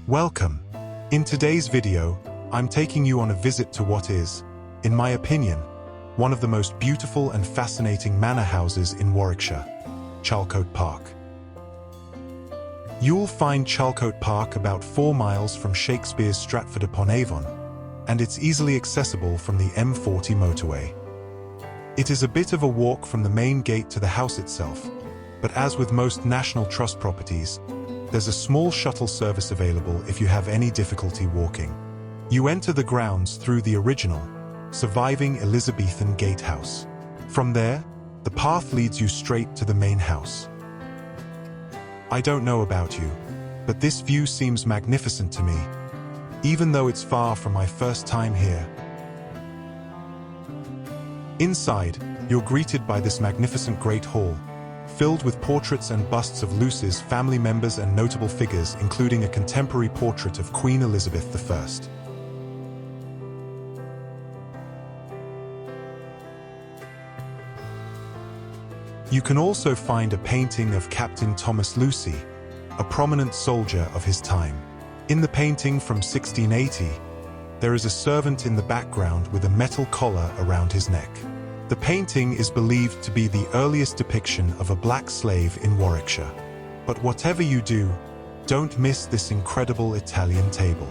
Welcome. In today's video, I'm taking you on a visit to what is, in my opinion, one of the most beautiful and fascinating manor houses in Warwickshire, Charlecote Park. You'll find Charlecote Park about 4 miles from Shakespeare's Stratford-upon-Avon, and it's easily accessible from the M40 motorway. It is a bit of a walk from the main gate to the house itself, but as with most National Trust properties, there's a small shuttle service available if you have any difficulty walking. You enter the grounds through the original, surviving Elizabethan gatehouse. From there, the path leads you straight to the main house. I don't know about you, but this view seems magnificent to me, even though it's far from my first time here. Inside, you're greeted by this magnificent great hall, filled with portraits and busts of Lucy's family members and notable figures, including a contemporary portrait of Queen Elizabeth I. You can also find a painting of Captain Thomas Lucy, a prominent soldier of his time. In the painting from 1680, there is a servant in the background with a metal collar around his neck. The painting is believed to be the earliest depiction of a black slave in Warwickshire. But whatever you do, don't miss this incredible Italian table.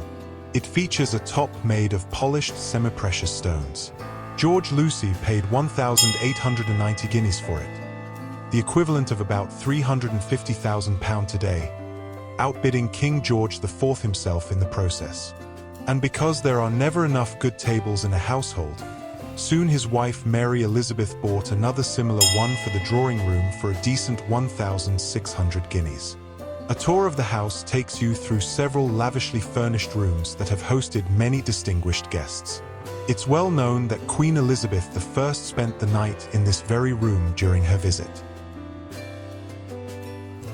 It features a top made of polished semi-precious stones. George Lucy paid 1,890 guineas for it, the equivalent of about £350,000 today, outbidding King George IV himself in the process. And because there are never enough good tables in a household, soon his wife Mary Elizabeth bought another similar one for the drawing room for a decent 1,600 guineas. A tour of the house takes you through several lavishly furnished rooms that have hosted many distinguished guests. It's well known that Queen Elizabeth I spent the night in this very room during her visit.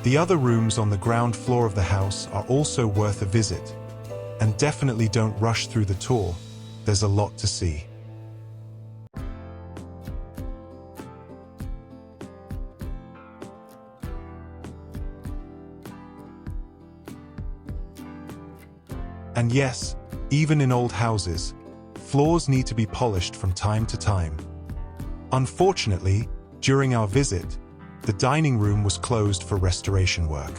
The other rooms on the ground floor of the house are also worth a visit, and definitely don't rush through the tour. There's a lot to see. And yes, even in old houses, floors need to be polished from time to time. Unfortunately, during our visit, the dining room was closed for restoration work.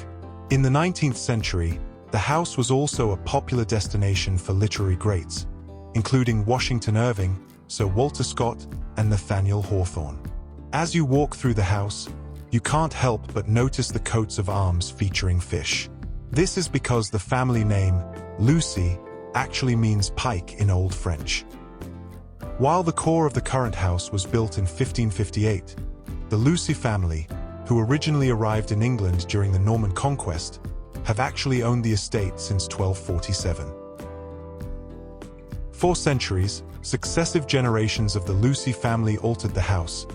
In the 19th century, the house was also a popular destination for literary greats, including Washington Irving, Sir Walter Scott, and Nathaniel Hawthorne. As you walk through the house, you can't help but notice the coats of arms featuring fish. This is because the family name, Lucy, actually means pike in Old French. While the core of the current house was built in 1558, the Lucy family, who originally arrived in England during the Norman Conquest, have actually owned the estate since 1247. For centuries, successive generations of the Lucy family altered the house,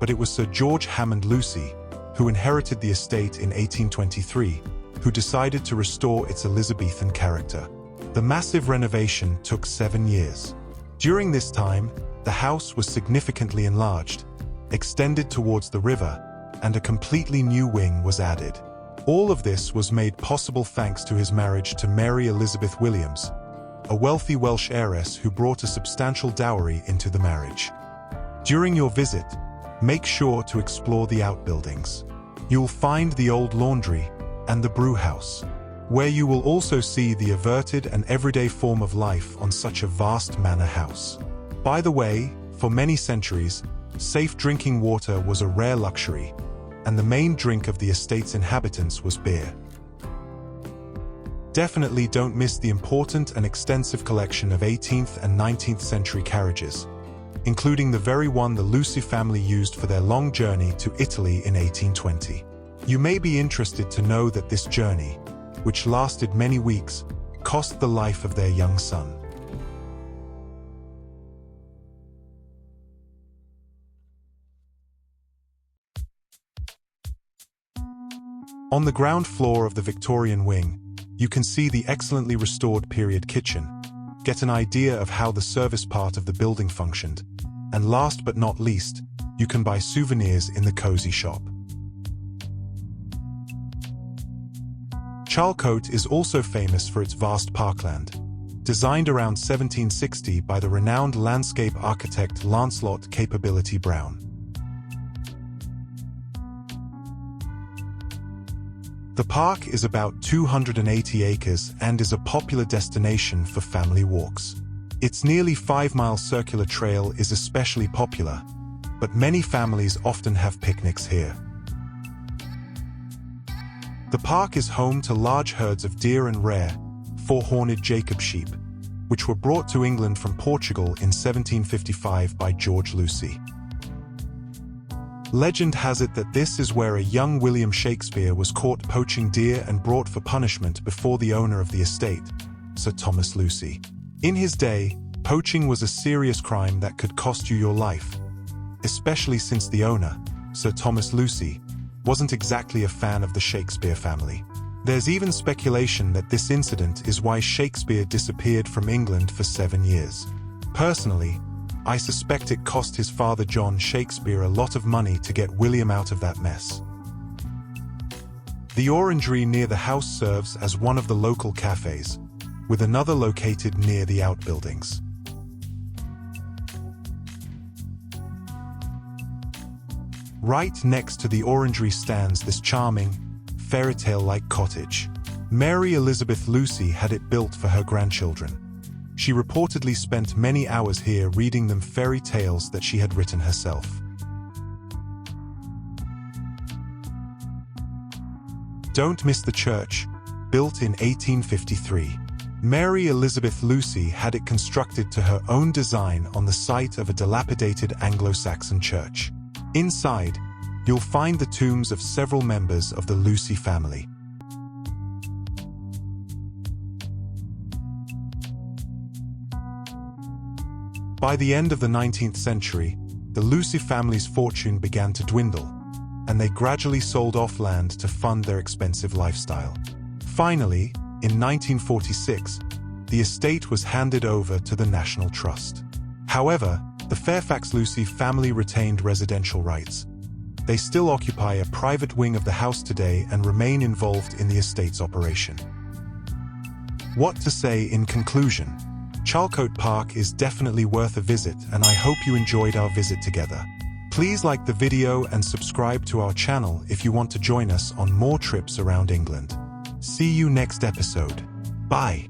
but it was Sir George Hammond Lucy, who inherited the estate in 1823, who decided to restore its Elizabethan character. The massive renovation took 7 years. During this time, the house was significantly enlarged, extended towards the river, and a completely new wing was added. All of this was made possible thanks to his marriage to Mary Elizabeth Williams, a wealthy Welsh heiress who brought a substantial dowry into the marriage. During your visit, make sure to explore the outbuildings. You'll find the old laundry and the brewhouse, where you will also see the averted and everyday form of life on such a vast manor house. By the way, for many centuries, safe drinking water was a rare luxury, and the main drink of the estate's inhabitants was beer. Definitely don't miss the important and extensive collection of 18th and 19th century carriages, including the very one the Lucy family used for their long journey to Italy in 1820. You may be interested to know that this journey, which lasted many weeks, cost the life of their young son. On the ground floor of the Victorian wing, you can see the excellently restored period kitchen, get an idea of how the service part of the building functioned, and last but not least, you can buy souvenirs in the cozy shop. Charlecote is also famous for its vast parkland, designed around 1760 by the renowned landscape architect Lancelot Capability Brown. The park is about 280 acres and is a popular destination for family walks. Its nearly 5-mile circular trail is especially popular, but many families often have picnics here. The park is home to large herds of deer and rare, four-horned Jacob sheep, which were brought to England from Portugal in 1755 by George Lucy. Legend has it that this is where a young William Shakespeare was caught poaching deer and brought for punishment before the owner of the estate, Sir Thomas Lucy. In his day, poaching was a serious crime that could cost you your life, especially since the owner, Sir Thomas Lucy, wasn't exactly a fan of the Shakespeare family. There's even speculation that this incident is why Shakespeare disappeared from England for 7 years. Personally, I suspect it cost his father John Shakespeare a lot of money to get William out of that mess. The Orangery near the house serves as one of the local cafes, with another located near the outbuildings. Right next to the Orangery stands this charming, fairy-tale-like cottage. Mary Elizabeth Lucy had it built for her grandchildren. She reportedly spent many hours here reading them fairy tales that she had written herself. Don't miss the church, built in 1853. Mary Elizabeth Lucy had it constructed to her own design on the site of a dilapidated Anglo-Saxon church. Inside, you'll find the tombs of several members of the Lucy family. By the end of the 19th century, the Lucy family's fortune began to dwindle, and they gradually sold off land to fund their expensive lifestyle. Finally, in 1946, the estate was handed over to the National Trust. However, the Fairfax Lucy family retained residential rights. They still occupy a private wing of the house today and remain involved in the estate's operation. What to say in conclusion? Charlecote Park is definitely worth a visit, and I hope you enjoyed our visit together. Please like the video and subscribe to our channel if you want to join us on more trips around England. See you next episode. Bye.